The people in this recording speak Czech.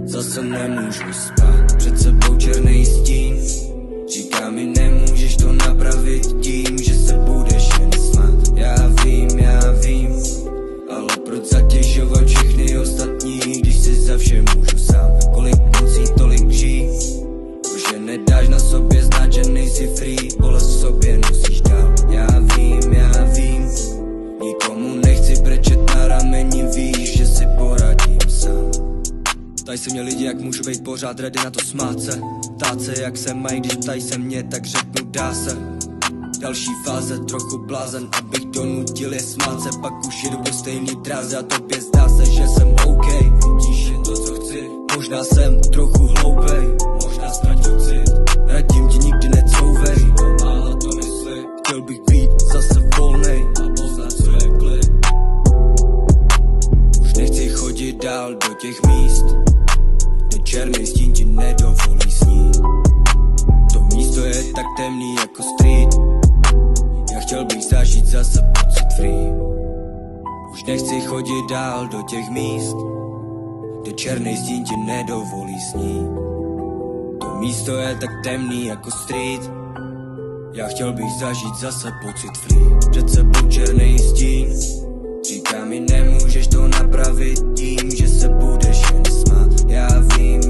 Zase nemůžu spát, před sebou černý stín. Říká mi nemůžeš to napravit tím, že se budeš jen smát. Já vím, ale proč zatěžovat všechny ostatní, když si za vše můžu sám. Kolik nocí, tolik lží, to, že nedáš na sobě znát, že nejsi free. Bolest v sobě nosíš dál. Já vím, nikomu nechci brečet na rameni, víš, že si poradím sám. Ptají se mě lidi, jak můžu být pořád ready na to smát se. Ptát se, jak se mají, když ptají se mě, tak řeknu dá se. Další fáze, trochu blázen, abych donutil je smát se. Pak už jedu po stejný dráze a tobě zdá se, že jsem OK. Vidíš jen to, co chci, možná jsem trochu hloupej, možná ztratil cit, radím ti nikdy necouvej. Málo to mysli, chtěl bych být zase volnej a poznat, co je klid. Už nechci chodit dál do těch míst, kde černý stín ti nedovolí snít. To místo je tak temný jako street, já chtěl bych zažít zase pocit free. Už nechci chodit dál do těch míst, kde černý stín ti nedovolí snít. To místo je tak temný jako street, já chtěl bych zažít zase pocit free. Před sebou černý stín, říká mi nemůžeš to napravit tím, že se budeš jen smát. Já vím,